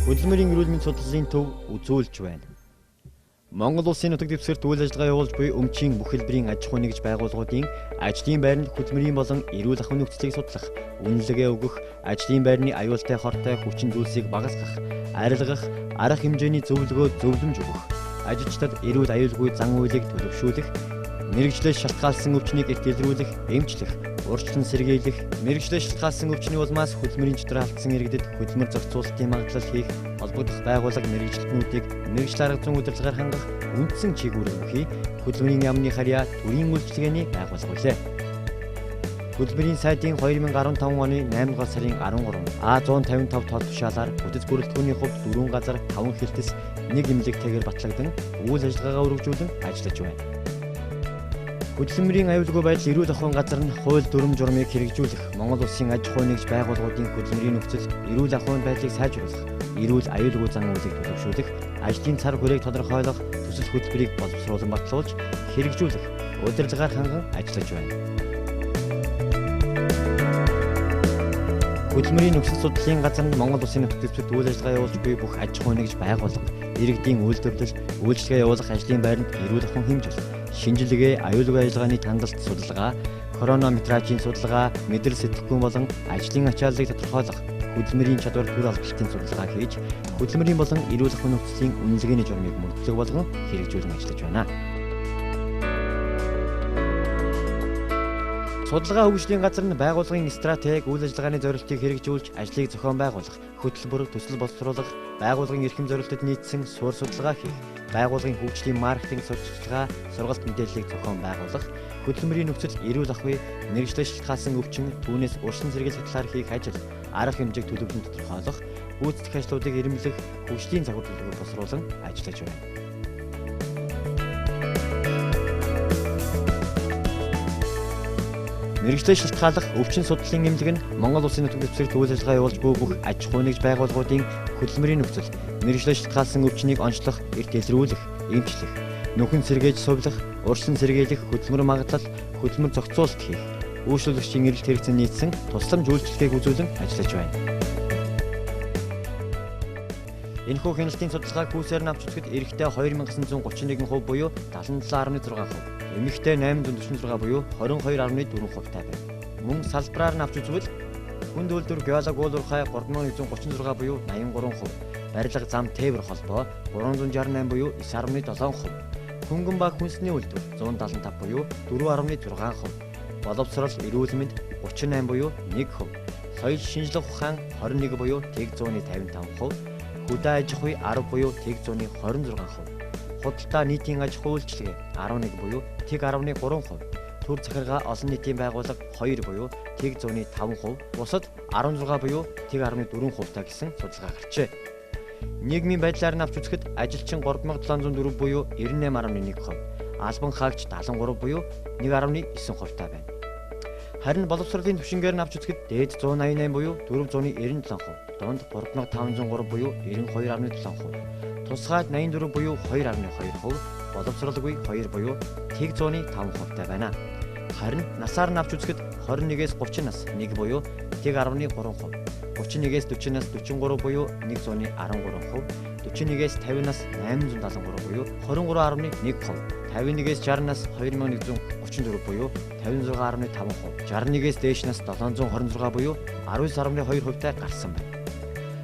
Хөдөлмөрийн эрүүл мэндийн судлалын төв үзүүлж байна. Монгол улсын нутаг дэвсгэрт үйл ажиллагаа явуулж буй өмчийн бүх хэлбэрийн аж ахуйн нэгж байгууллагуудын ажлын байранд хөдөлмөрийн болон эрүүл ахуйн нөхцөлийг судлах, үнэлгээ өгөх, ажлын байрны аюултай хортой хүчин зүйлсийг багасгах, арилгах, арга хэмжээний зөвлөгөө зөвлөмж өгөх, ажилчдад эрүүл аюулгүй зан үйлийг төлөвшүүлэх, мэрэгчлээ шалтгаалсан өвчнийг эрт илрүүлэх, эмчлэх, урьдчилан сэргийлэх, мэрэгчлээ шалтгаалсан өвчний улмаас хөдөлмөрийн чөтгөр алдсан иргэдэд хөдөлмөр зохицуулалтын магадлал хийх, холбогдох байгууллага мэрэгчлэтнүүдийг мэрэгжил арга зүйн удирдлагаар хангах үндсэн чиглэл бүхий хөдөлмөрийн яамны харьяа төрийн үйлчилгээний байгууллага билээ. Хөдөлмөрийн сайдын 2015 оны 8 дугаар сарын 13 А155 тоо тушаалаар бүтэц бүрэлдэхүүний хувьд 4 газар 5 хэлтэс 1 эмнэлэгтэйгээр батлагдсан үйл ажиллагаагаа үргэлжлүүлэн ажиллаж байна. Хөдөлмөрийн аюулгүй байдал эрүүл ахуйн газар нь хууль дүрм журмыг хэрэгжүүлэх, Монгол улсын аж ахуйн нэгж байгууллагуудын хөдөлмөрийн нөхцөл, эрүүл ахуйн байдлыг сайжруулах, эрүүл аюулгүй зан үйлийг төлөвшүүлэх, ажлын цар хүрээг тодорхойлох, төсөл хөтөлбөрийг боловсруулан батлуулж, хэрэгжүүлэх, удирдлагаар ханган ажиллаж байна. Хөдөлмөрийн нөхцөл судлалын газар нь Монгол улсын нутаг дэвсгэрт үйл ажиллагаа явуулж буй бүх аж ахуйн нэгж байгууллага, иргэдийн үйлдвэрлэл, үйлчлэгээ явуулах ажлын байранд эрүүл ахуйн хэмжил, шинжилгээ, аюулгүй ажиллагааны тандалт судалгаа, хронометражийн судалгаа, мэдрэл сэтгэхүйн болон ажлын ачааллыг тодорхойлох, хөдөлмөрийн чадвар төр албалтын судалгаа хийж, хөдөлмөрийн болон эрүүл ахуйн нөхцөлийн үнэлгээний журмыг мөрдөг болгон хэрэгжүүлэн ажиллаж байна. Судалгаа хөгжлийн газар нь байгууллагын стратеги, үйл ажиллагааны зорилтыг хэрэгжүүлж, ажлыг зохион байгуулах, хөтөлбөр, төсөл боловсруулах, байгууллагын эрхэм зорилтод нийцсэн суурь судалгаа хийх, байгууллагын хөгжлийн маркетинг сурталчилгаа, сургалт мэдээллийг зохион байгуулах, хөдөлмөрийн нөхцөл, эрүүл ахуй, мэрэгчлээ шалтгаалсан өвчин, түүнээс урьдчилан сэргийлэх талаар хийх ажил, арга хэмжээг төлөвлөн тодорхойлох, гүйцэтгэх ажлуудыг эрэмблэх, хөгжлийн загвар төлөвлөгөөг босруулан ажиллаж байна. Мэрэгчлээ шалтгааллах өвчин судлалын эмнэлэг нь Монгол улсын нутаг дэвсгэрт үйл ажиллагаа явуулж буй бүх аж ахуйн нэгж байгууллагуудын хөдөлмөрийн нөхцөл, мэрэгчлээ шалтгаалсан өвчнийг онцлох, эрт илрүүлэх, эмчлэх, нөхөн сэргээж сувлах, урьдчилан сэргийлэх, хөдөлмөр магадлал, хөдөлмөр зохицуулалт хийх, үйлчлүүлэгчийн эрэлт хэрэгцээ нийцсэн тусламж үйлчлэгийг үзүүлэн ажиллаж байна. Энэхүү хяналтын судалгааг хүүсээр нь авч үзэхэд эрэгтэй 2931% буюу 77.6%, эмэгтэй 846 буюу 22.4% таа байна. Мөн салбараар нь авч үзвэл хүнд үйлдвэр геолог уулуурхай 3136 буюу 83%, барилга зам тээвэр холбоо 368 буюу 9.7%, хөнгөн ба хүнсний үйлдвэр 175 буюу 4.6%, боловсрол эрүүл мэнд 38 буюу 1%, соёл шинжилгээ ухаан 21 буюу тэг 155%, хөдөө аж ахуй 10 буюу тэг 126%, худалдаа нийтийн аж ахуй үйлчилгээ 11 буюу тэг 10.3%, төр захиргаа олон нийтийн байгууллага 2 буюу тэг 105%, бусад 16 буюу тэг 14% та гэсэн судалгаа гарчээ. Нийгмийн байдлаар нь авч үзэхэд ажилчин 3704 буюу 98.1%, албан хаагч 73 буюу 1.9% та байна. Харин боловсролын түвшингээр нь авч үзэхэд дээд 188 буюу 497%, дунд 3503 буюу 92.7%, тусгай 84 буюу 2.2%, боловсролгүй 2 буюу тэг 105% та байна. Харин насаар нь авч үзэхэд 21-ээс 30 нас 1 буюу тэг 10.3%, 31-ээс 40 нас 43 буюу 113%, 41-ээс 50 нас 873 буюу 23.1%, 51-ээс 60 нас 2134 буюу 56.5%, 61-ээс дээш нас 726 буюу 19.2% та гарсан байна.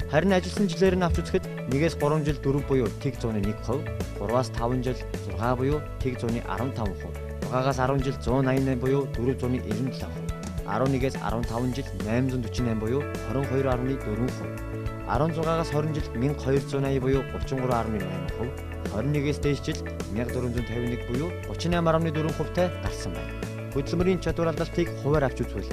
Харин ажилласан жилээр нь авч үзэхэд 1-ээс 3 жил 4 буюу тэг 101%, 3-аас 5 жил 6 буюу тэг 115%, 6-аас 10 жил 188 буюу 497%, 11-ээс 15 жил 848 буюу 22.4%, 16-аас 20 жил 1280 буюу 33.8%, 21-ээс дээш жил 1451 буюу 38.4% та гарсан байна. Хөдөлмөрийн чадвар алдалтыг хуваар авч үзвэл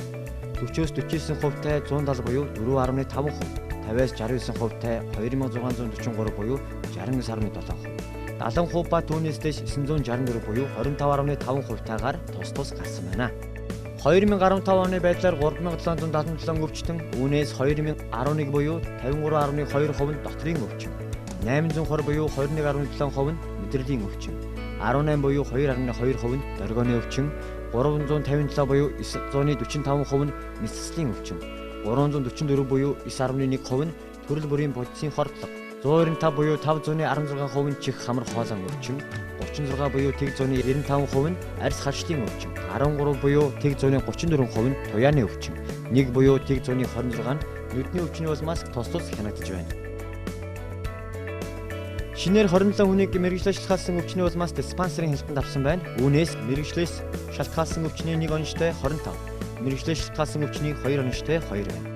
40-өөс 49% та 170 буюу 4.5%, 50-аас 69% та 2643 буюу 69.7%, 70% ба түүнээс дээш 964 буюу 25.5% таагаар тус гарсан байна. 2015 оны байдлаар 3777 өвчтөн, үүнээс 2011 буюу 53.2% нь доторийн өвчин, 820 буюу 21.7% нь мэдрэлийн өвчин, 18 буюу 2.2% нь доргионы өвчин, 357 буюу 945% нь мэсгэслийн өвчин, 344 буюу 9.1% нь төрөл бүрийн бодисын хордлого, 195 буюу 516% нь чих хамар хоолойн өвчин, 36 буюу тэг 195% нь арьс халшлын өвчин, 13 буюу тэг 134% нь туяаны өвчин, 1 буюу тэг 126 нь нүдний өвчний улмаас тус хянагдаж байна. Шинээр 27 хүнийг мэрэгчлээ шалтгаалсан өвчний улмаас диспансерын хяналтанд авсан байна. Үүнээс мэрэгчлээс шалтгаалсан өвчний 1 онцтой 25, мэрэгчлээ шалтгаалсан өвчний 2 онцтой 2 байна.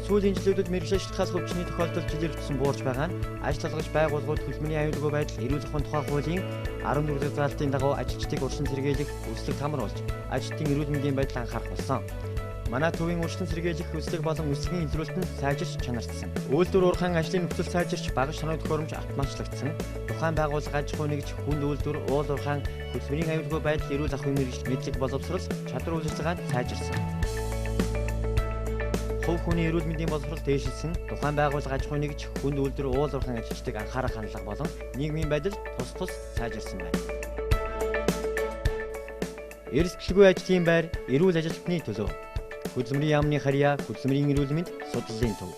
Сүүлийн жилүүдэд мэрэгчлээ шалтгаалсан өвчний тохиолдол жилээр өссөн буурч байгаа нь ажил олгож байгууллагууд хөдөлмөрийн аюулгүй байдал эрүүл ахуйн тухай хуулийн 14 дугаар заалтын дагуу ажилчдыг урьдчилан сэргийлэх үүслэг тамар болж ажилтны эрүүл мэндийн байдал анхаарах болсон. Манай төвийн урьдчилан сэргийлэх үүслэг болон үүсгэгийн илрүүлэлт нь сайжирч чанардсан. Үйлдвэр уурхайн ажлын нөхцөл сайжирч багаж санаа төхөөрөмж автоматчлагдсан. Тухайн байгууллага аж ахуй нэгж хүнд үйлдвэр уул уурхайн хөдөлмөрийн аюулгүй байдал эрүүл ахуйн мэргэжил мэдлэг боловсрол чадвар үйлчилгээнд сайжирсан. Хувь хүний эрүүл мэндийн боловсрол дээшилсэн. Тухайн байгууллага аж ахуй нэгж хүнд үйлдвэр уул уурхайн ажилчдыг анхаарах хандлага болон нийгмийн байдал тус сайжирсан байна. Эрсдэлгүй ажлын байр эрүүл ажилтны төлөө. Хөдөлмөрийн яамны харьяа, хөдөлмөрийн эрүүл мэнд судлалын төв.